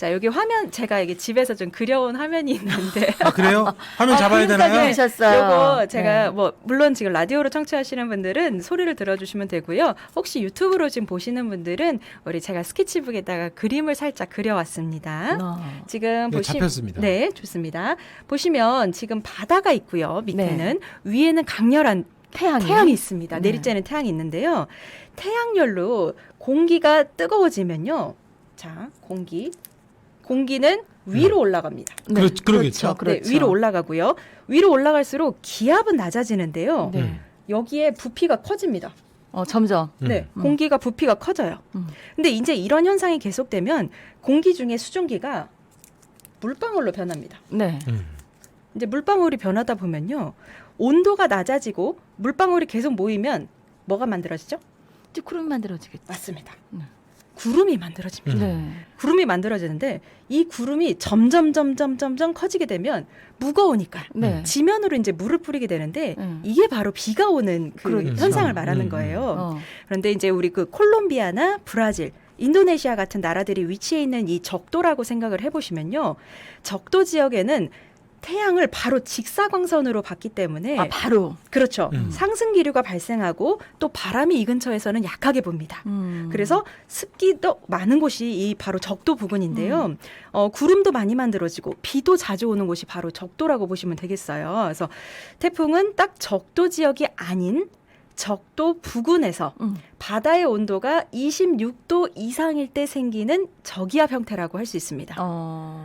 자, 여기 화면 제가 이게 집에서 좀 그려온 화면이 있는데 아, 그래요? 화면 잡아야 되나요? 하셨어요. 요거 제가 네. 뭐 물론 지금 라디오로 청취하시는 분들은 소리를 들어주시면 되고요. 혹시 유튜브로 지금 보시는 분들은 우리 제가 스케치북에다가 그림을 살짝 그려왔습니다. 지금 네, 잡혔습니다. 네, 좋습니다. 보시면 지금 바다가 있고요. 밑에는 위에는 강렬한 태양이 있습니다. 네. 내리쬐는 태양이 있는데요. 태양열로 공기가 뜨거워지면요. 자, 공기는 위로 올라갑니다. 네. 그러겠죠. 네, 위로 올라가고요. 위로 올라갈수록 기압은 낮아지는데요. 네. 여기에 부피가 커집니다. 점점. 네, 공기가 부피가 커져요. 음. 근데 이제 이런 현상이 계속되면 공기 중에 수증기가 물방울로 변합니다. 네. 이제 물방울이 변하다 보면요. 온도가 낮아지고 물방울이 계속 모이면 뭐가 만들어지죠? 구름이 만들어지겠죠. 맞습니다. 네. 구름이 만들어집니다. 네. 구름이 만들어지는데 이 구름이 점점 커지게 되면 무거우니까 네. 지면으로 이제 물을 뿌리게 되는데 음. 이게 바로 비가 오는 그 그렇죠. 현상을 말하는 거예요. 어. 그런데 이제 우리 그 콜롬비아나 브라질, 인도네시아 같은 나라들이 위치해 있는 이 적도라고 생각을 해보시면요. 적도 지역에는 태양을 바로 직사광선으로 받기 때문에 바로. 그렇죠. 음. 상승 기류가 발생하고 또 바람이 이 근처에서는 약하게 봅니다. 그래서 습기도 많은 곳이 이 바로 적도 부근인데요. 구름도 많이 만들어지고 비도 자주 오는 곳이 바로 적도라고 보시면 되겠어요. 그래서 태풍은 딱 적도 지역이 아닌 적도 부근에서 바다의 온도가 26도 이상일 때 생기는 저기압 형태라고 할 수 있습니다.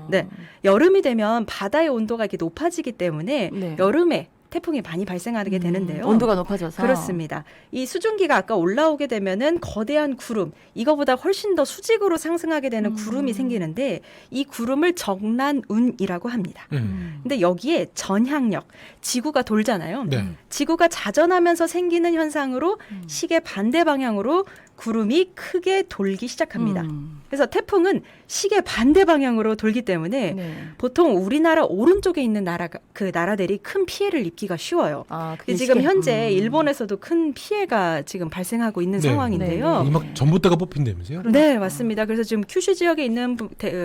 네, 여름이 되면 바다의 온도가 이렇게 높아지기 때문에 네. 여름에 태풍이 많이 발생하게 되는데요. 온도가 높아져서. 그렇습니다. 이 수증기가 아까 올라오게 되면은 거대한 구름, 이거보다 훨씬 더 수직으로 상승하게 되는 구름이 생기는데 이 구름을 정난운이라고 합니다. 근데 여기에 전향력, 지구가 돌잖아요. 네. 지구가 자전하면서 생기는 현상으로 시계 반대 방향으로 구름이 크게 돌기 시작합니다. 그래서 태풍은 시계 반대 방향으로 돌기 때문에 네. 보통 우리나라 오른쪽에 있는 나라들이 큰 피해를 입기가 쉬워요. 그게 지금 시계. 현재 일본에서도 큰 피해가 지금 발생하고 있는 네. 상황인데요. 네. 막 전봇대가 뽑힌다면서요? 네, 맞습니다. 그래서 지금 큐슈 지역에 있는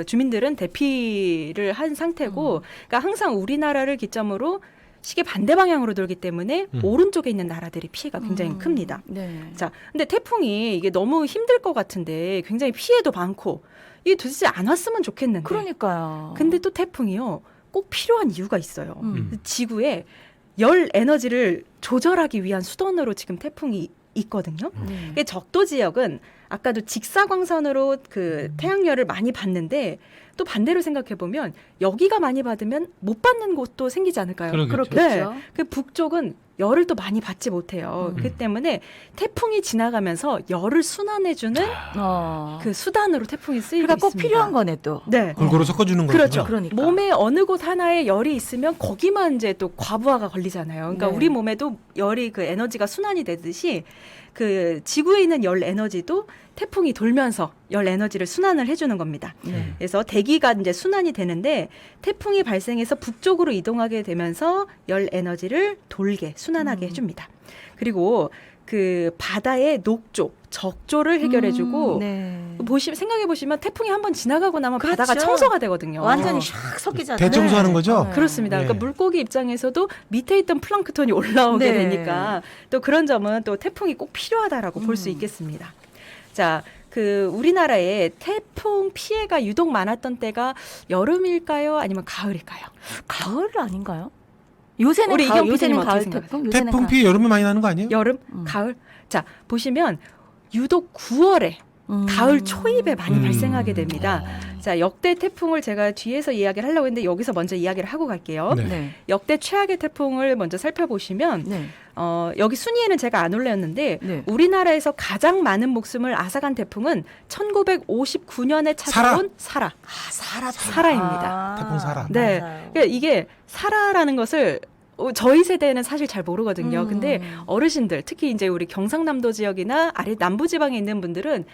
주민들은 대피를 한 상태고, 그러니까 항상 우리나라를 기점으로 시계 반대 방향으로 돌기 때문에 오른쪽에 있는 나라들이 피해가 굉장히 큽니다. 네. 자, 근데 태풍이 이게 너무 힘들 것 같은데 굉장히 피해도 많고 이게 도대체 안 왔으면 좋겠는데. 그러니까요. 근데 또 태풍이요 꼭 필요한 이유가 있어요. 지구에 열 에너지를 조절하기 위한 수단으로 지금 태풍이 있거든요. 네. 적도 지역은 아까도 직사광선으로 그 태양열을 많이 받는데 또 반대로 생각해 보면 여기가 많이 받으면 못 받는 곳도 생기지 않을까요? 그러겠죠. 그렇겠죠. 그 북쪽은 열을 또 많이 받지 못해요. 그 때문에 태풍이 지나가면서 열을 순환해주는 그 수단으로 태풍이 쓰이고 그러니까 꼭 있습니다. 필요한 거네 또. 네. 골고루 섞어주는 거죠. 그렇죠. 그러니까. 몸에 어느 곳 하나에 열이 있으면 거기만 이제 또 과부하가 걸리잖아요. 그러니까 네. 우리 몸에도 열이 그 에너지가 순환이 되듯이 그 지구에 있는 열 에너지도 태풍이 돌면서 열 에너지를 순환을 해주는 겁니다. 네. 그래서 대기가 이제 순환이 되는데 태풍이 발생해서 북쪽으로 이동하게 되면서 열 에너지를 돌게 순환하게 해줍니다. 그리고 그 바다의 녹조, 적조를 해결해주고 네. 생각해 보시면 태풍이 한번 지나가고 나면 그렇죠. 바다가 청소가 되거든요. 완전히 샥 섞이잖아요. 대청소하는 거죠? 네. 그렇습니다. 네. 그러니까 물고기 입장에서도 밑에 있던 플랑크톤이 올라오게 네. 되니까 또 그런 점은 또 태풍이 꼭 필요하다라고 볼 수 있겠습니다. 자, 그 우리나라에 태풍 피해가 유독 많았던 때가 여름일까요? 아니면 가을일까요? 가을 아닌가요? 요새는 우리 이경 PD님 어떻게 가을 생각하세요? 태풍. 요새는 태풍 피해 여름에 많이 나는 거 아니에요? 여름, 가을. 자, 보시면 유독 9월에 가을 초입에 많이 발생하게 됩니다. 자, 역대 태풍을 제가 뒤에서 이야기를 하려고 했는데 여기서 먼저 이야기를 하고 갈게요. 네. 네. 역대 최악의 태풍을 먼저 살펴보시면 네. 여기 순위에는 제가 안 올렸는데 네. 우리나라에서 가장 많은 목숨을 앗아간 태풍은 1959년에 찾아온 사라. 사라입니다. 태풍 사라. 네. 맞아요. 그러니까 이게 사라라는 것을 저희 세대는 사실 잘 모르거든요. 근데 어르신들, 특히 이제 우리 경상남도 지역이나 아래 남부지방에 있는 분들은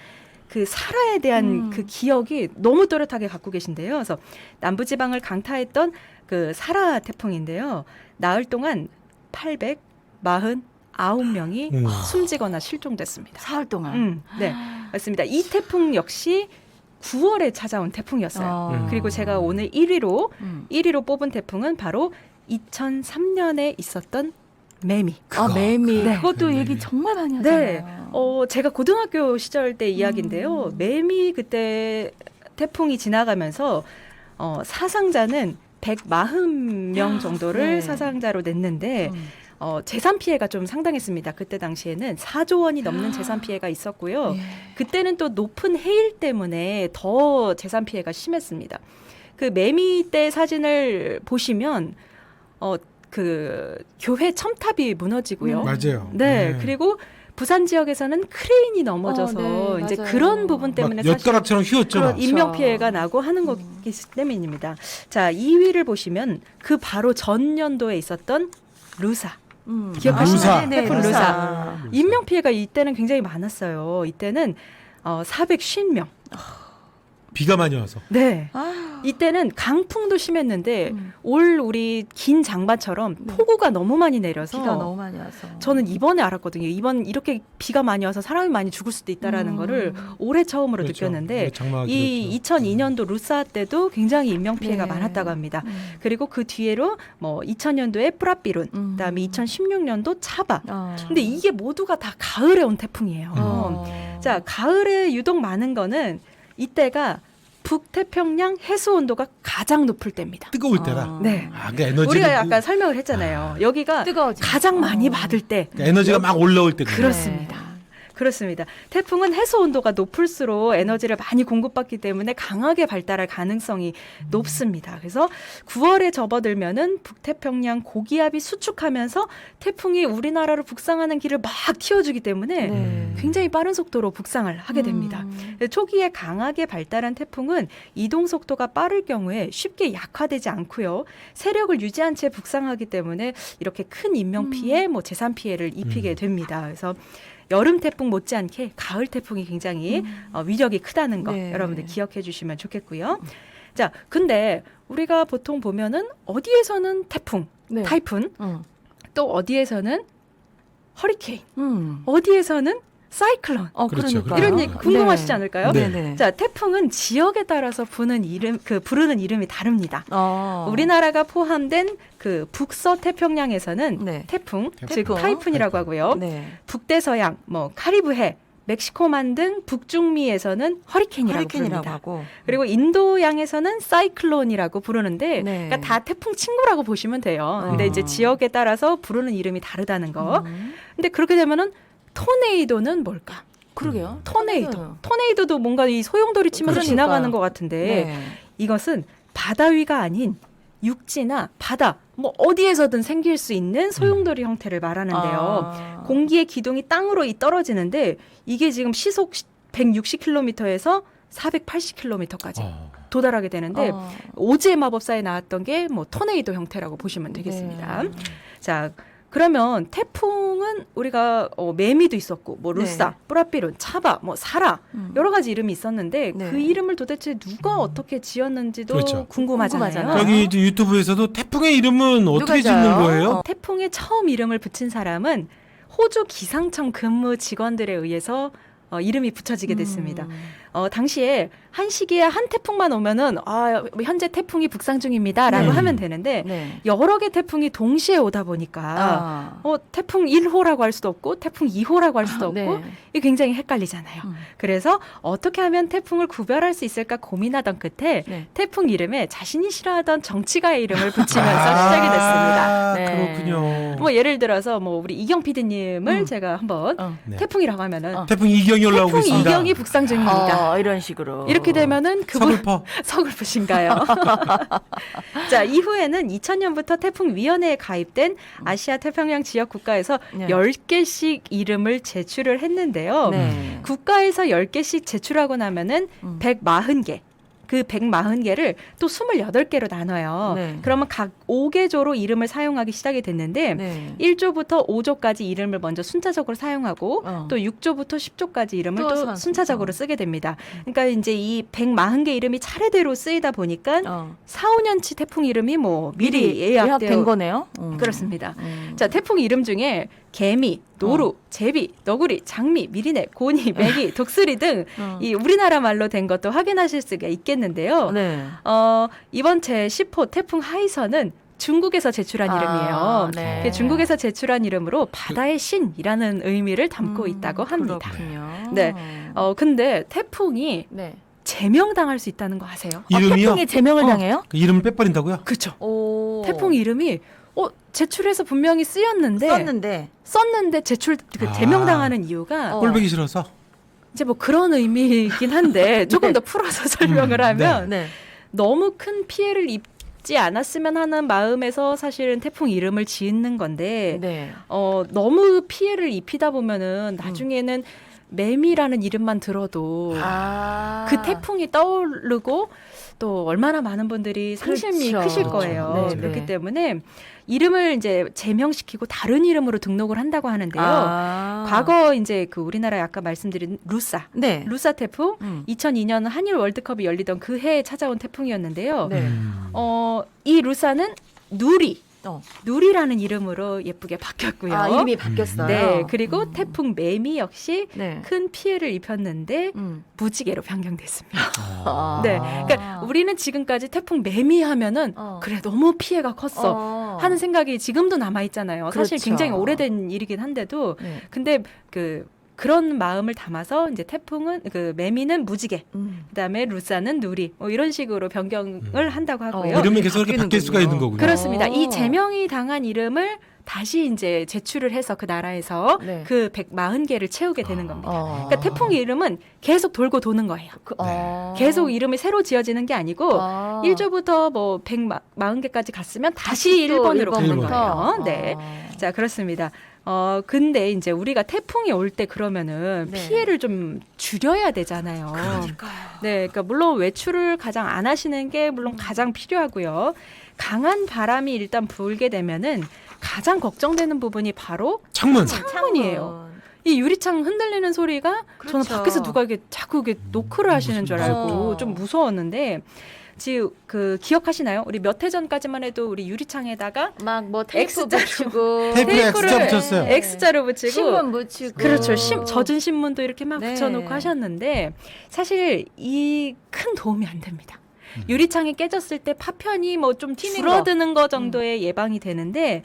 그 사라에 대한 그 기억이 너무 또렷하게 갖고 계신데요. 그래서 남부지방을 강타했던 그 사라 태풍인데요. 나흘 동안 849명이 숨지거나 실종됐습니다. 사흘 동안. 네, 맞습니다. 이 태풍 역시 9월에 찾아온 태풍이었어요. 그리고 제가 오늘 1위로 뽑은 태풍은 바로 2003년에 있었던 매미. 아, 매미. 네. 그것도 매미. 얘기 정말 많이 하잖아요. 네. 제가 고등학교 시절 때 이야기인데요. 매미 그때 태풍이 지나가면서 사상자는 140명 정도를 네. 사상자로 냈는데 재산 피해가 좀 상당했습니다. 그때 당시에는 4조 원이 넘는 재산 피해가 있었고요. 예. 그때는 또 높은 해일 때문에 더 재산 피해가 심했습니다. 그 매미 때 사진을 보시면 그 교회 첨탑이 무너지고요. 맞아요. 네, 그리고 부산 지역에서는 크레인이 넘어져서 네, 이제 맞아요. 그런 부분 때문에 사실 엿가락처럼 휘었죠. 막. 그런 인명 피해가 나고 하는 거기 때문입니다. 자, 2위를 보시면 그 바로 전년도에 있었던 루사. 기억하시나요? 루사. 태풍 루사. 루사. 인명 피해가 이때는 굉장히 많았어요. 이때는 450명. 비가 많이 와서. 네. 아, 이때는 강풍도 심했는데 음. 올 우리 긴 장마처럼 폭우가 너무 많이 내려서 비가 너무 많이 와서. 저는 이번에 알았거든요. 이번 이렇게 비가 많이 와서 사람이 많이 죽을 수도 있다라는 거를 올해 처음으로 그렇죠. 느꼈는데 장마가 이 길었죠. 2002년도 루사 때도 굉장히 인명 피해가 네. 많았다고 합니다. 그리고 그 뒤에로 뭐 2000년도에 프라삐룬, 그다음에 2016년도 차바. 근데 이게 모두가 다 가을에 온 태풍이에요. 자, 가을에 유독 많은 거는 이때가 북태평양 해수 온도가 가장 높을 때입니다. 뜨거울 때라. 네. 그 에너지가 우리가 약간 설명을 했잖아요. 여기가 뜨거워지. 가장 많이 받을 때. 그러니까 에너지가 막 올라올 때. 그렇습니다. 그렇습니다. 태풍은 해수 온도가 높을수록 에너지를 많이 공급받기 때문에 강하게 발달할 가능성이 높습니다. 그래서 9월에 접어들면은 북태평양 고기압이 수축하면서 태풍이 우리나라로 북상하는 길을 막 틔워주기 때문에 네. 굉장히 빠른 속도로 북상을 하게 됩니다. 초기에 강하게 발달한 태풍은 이동 속도가 빠를 경우에 쉽게 약화되지 않고요. 세력을 유지한 채 북상하기 때문에 이렇게 큰 인명 피해, 뭐 재산 피해를 입히게 됩니다. 그래서 여름 태풍 못지않게 가을 태풍이 굉장히 위력이 크다는 거 네. 여러분들 기억해 주시면 좋겠고요. 자, 근데 우리가 보통 보면은 어디에서는 태풍, 네. 타이푼, 또 어디에서는 허리케인, 음. 어디에서는 사이클론. 그렇죠. 그러니까. 이런 얘기 궁금하시지 않을까요? 네. 네. 자, 태풍은 지역에 따라서 부르는 이름이 다릅니다. 어. 우리나라가 포함된 그 북서 태평양에서는 네. 태풍, 즉 태풍. 타이푼이라고 하고요. 네. 북대서양, 뭐 카리브해, 멕시코만 등 북중미에서는 허리케인이라고 허리케인이라고 부릅니다. 하고. 그리고 인도양에서는 사이클론이라고 부르는데, 네. 그러니까 다 태풍 친구라고 보시면 돼요. 근데 이제 지역에 따라서 부르는 이름이 다르다는 거. 근데 그렇게 되면은 토네이도는 뭘까? 그러게요. 토네이도도 뭔가 이 소용돌이 치면서 그러니까요. 지나가는 것 같은데 네. 이것은 바다 위가 아닌 육지나 바다 뭐 어디에서든 생길 수 있는 소용돌이 형태를 말하는데요. 아. 공기의 기둥이 땅으로 떨어지는데 이게 지금 시속 160km에서 480km까지 도달하게 되는데 오즈의 마법사에 나왔던 게 뭐 토네이도 형태라고 보시면 되겠습니다. 네. 자, 그러면 태풍은 우리가 매미도 있었고 뭐 루사, 네. 뿌라삐룬, 차바, 뭐 사라 여러 가지 이름이 있었는데 네. 그 이름을 도대체 누가 어떻게 지었는지도 그렇죠. 궁금하잖아요. 궁금하잖아요. 여기 이제 유튜브에서도 태풍의 이름은 어떻게 누가 짓는 져요? 거예요? 태풍에 처음 이름을 붙인 사람은 호주 기상청 근무 직원들에 의해서 이름이 붙여지게 됐습니다. 당시에 한 시기에 한 태풍만 오면은 현재 태풍이 북상 중입니다라고 하면 되는데 네. 여러 개 태풍이 동시에 오다 보니까 태풍 1호라고 할 수도 없고 태풍 2호라고 할 수도 없고 네. 이게 굉장히 헷갈리잖아요. 그래서 어떻게 하면 태풍을 구별할 수 있을까 고민하던 끝에 네. 태풍 이름에 자신이 싫어하던 정치가의 이름을 붙이면서 시작이 됐습니다. 네. 그렇군요. 뭐 예를 들어서 뭐 우리 이경 PD님을 제가 한번 네. 태풍이라고 하면은 태풍 이경이 올라오고 태풍 있습니다. 이경이 북상 중입니다. 이런 식으로. 이렇게 되면은 그분 서글퍼. 서글프신가요? 자, 이후에는 2000년부터 태풍위원회에 가입된 아시아 태평양 지역 국가에서 네. 10개씩 이름을 제출을 했는데요. 네. 국가에서 10개씩 제출하고 나면은 140개. 그 140개를 또 28개로 나눠요. 네. 그러면 각 5개조로 이름을 사용하기 시작이 됐는데 네. 1조부터 5조까지 이름을 먼저 순차적으로 사용하고 또 6조부터 10조까지 이름을 또 순차적으로 쓰게 됩니다. 그러니까 이제 이 140개 이름이 차례대로 쓰이다 보니까 4, 5년치 태풍 이름이 뭐 미리 예약된 예약된 거네요. 그렇습니다. 자, 태풍 이름 중에 개미, 노루, 제비, 너구리, 장미, 미리네, 고니, 메기, 독수리 등 이 어. 우리나라 말로 된 것도 확인하실 수가 있겠는데요. 네. 이번 제10호 태풍 하이선은 중국에서 제출한 이름이에요. 네. 그게 중국에서 제출한 이름으로 바다의 신이라는 의미를 담고 있다고 합니다. 그렇군요. 네. 근데 태풍이 네. 제명당할 수 있다는 거 아세요? 이름이요? 태풍에 제명을 당해요? 그 이름을 빼버린다고요? 그렇죠. 오. 태풍 이름이 제출해서 분명히 쓰였는데 썼는데 제명당하는 이유가 꼴보기 싫어서. 이제 뭐 그런 의미이긴 한데 조금 더 풀어서 설명을 하면 네. 너무 큰 피해를 입지 않았으면 하는 마음에서 사실은 태풍 이름을 짓는 건데 네. 너무 피해를 입히다 보면은 나중에는 매미라는 이름만 들어도 그 태풍이 떠오르고 또 얼마나 많은 분들이 상심이 그렇죠. 크실 거예요. 네, 그렇기 네. 때문에 이름을 이제 제명시키고 다른 이름으로 등록을 한다고 하는데요. 과거 이제 그 우리나라에 아까 말씀드린 네. 루사 태풍 2002년 한일 월드컵이 열리던 그 해에 찾아온 태풍이었는데요. 네. 이 루사는 누리라는 이름으로 예쁘게 바뀌었고요. 이름이 바뀌었어요. 네, 그리고 태풍 매미 역시 네. 큰 피해를 입혔는데 무지개로 변경됐습니다. 아. 네, 그러니까 우리는 지금까지 태풍 매미 하면은 그래 너무 피해가 컸어 하는 생각이 지금도 남아 있잖아요. 사실 그렇죠. 굉장히 오래된 일이긴 한데도 네. 근데 그런 마음을 담아서 이제 태풍은 매미는 무지개, 그다음에 루사는 누리, 이런 식으로 변경을 한다고 하고요. 이름이 계속 이렇게 바뀔 수가 있는 거군요. 그렇습니다. 이 제명이 당한 이름을 다시 이제 제출을 해서 그 나라에서 네. 그 140개를 채우게 되는 겁니다. 그러니까 태풍 이름은 계속 돌고 도는 거예요. 계속 이름이 새로 지어지는 게 아니고 1조부터 뭐 140개까지 갔으면 다시 1번으로 가는 거예요. 네. 자, 그렇습니다. 근데 이제 우리가 태풍이 올 때 그러면은 피해를 좀 줄여야 되잖아요. 그러니까요. 네. 그러니까 물론 외출을 가장 안 하시는 게 물론 가장 필요하고요. 강한 바람이 일단 불게 되면은 가장 걱정되는 부분이 바로 창문이에요. 이 유리창 흔들리는 소리가 저는 밖에서 누가 이게 자꾸 이게 노크를 하시는 줄 알고 좀 무서웠는데 지금 기억하시나요? 우리 몇 해 전까지만 해도 우리 유리창에다가 막 뭐 테이프 X자로 붙이고 테이프에 X자 붙였어요. X자로 붙이고 신문 붙이고 그렇죠. 젖은 신문도 이렇게 막 네. 붙여놓고 하셨는데 사실 이 큰 도움이 안 됩니다. 유리창이 깨졌을 때 파편이 뭐 좀 줄어드는 거 정도의 예방이 되는데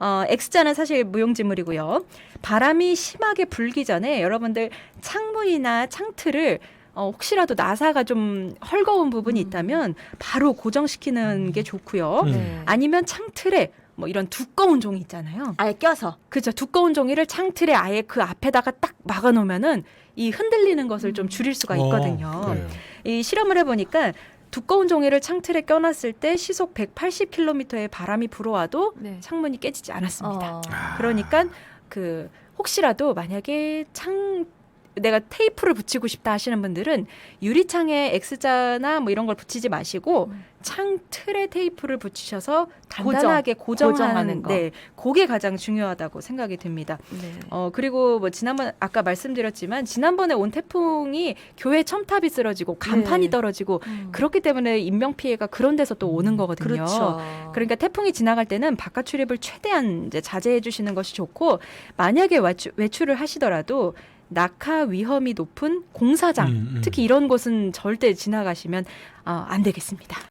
X자는 사실 무용지물이고요. 바람이 심하게 불기 전에 여러분들 창문이나 창틀을 혹시라도 나사가 좀 헐거운 부분이 있다면 바로 고정시키는 게 좋고요. 네. 아니면 창틀에 뭐 이런 두꺼운 종이 있잖아요. 아예 껴서 그죠. 두꺼운 종이를 창틀에 아예 그 앞에다가 딱 막아놓으면은 이 흔들리는 것을 좀 줄일 수가 있거든요. 그래요. 이 실험을 해보니까 두꺼운 종이를 창틀에 껴놨을 때 시속 180km의 바람이 불어와도 창문이 깨지지 않았습니다. 그러니까 혹시라도 만약에 내가 테이프를 붙이고 싶다 하시는 분들은 유리창에 X자나 뭐 이런 걸 붙이지 마시고 창틀에 테이프를 붙이셔서 간단하게 고정하는 거. 네, 그게 가장 중요하다고 생각이 듭니다. 네. 그리고 뭐 아까 말씀드렸지만 지난번에 온 태풍이 교회 첨탑이 쓰러지고 간판이 떨어지고 그렇기 때문에 인명 피해가 그런 데서 또 오는 거거든요. 그렇죠. 그러니까 태풍이 지나갈 때는 바깥 출입을 최대한 이제 자제해 주시는 것이 좋고 만약에 외출을 하시더라도 낙하 위험이 높은 공사장 특히 이런 곳은 절대 지나가시면 안 되겠습니다.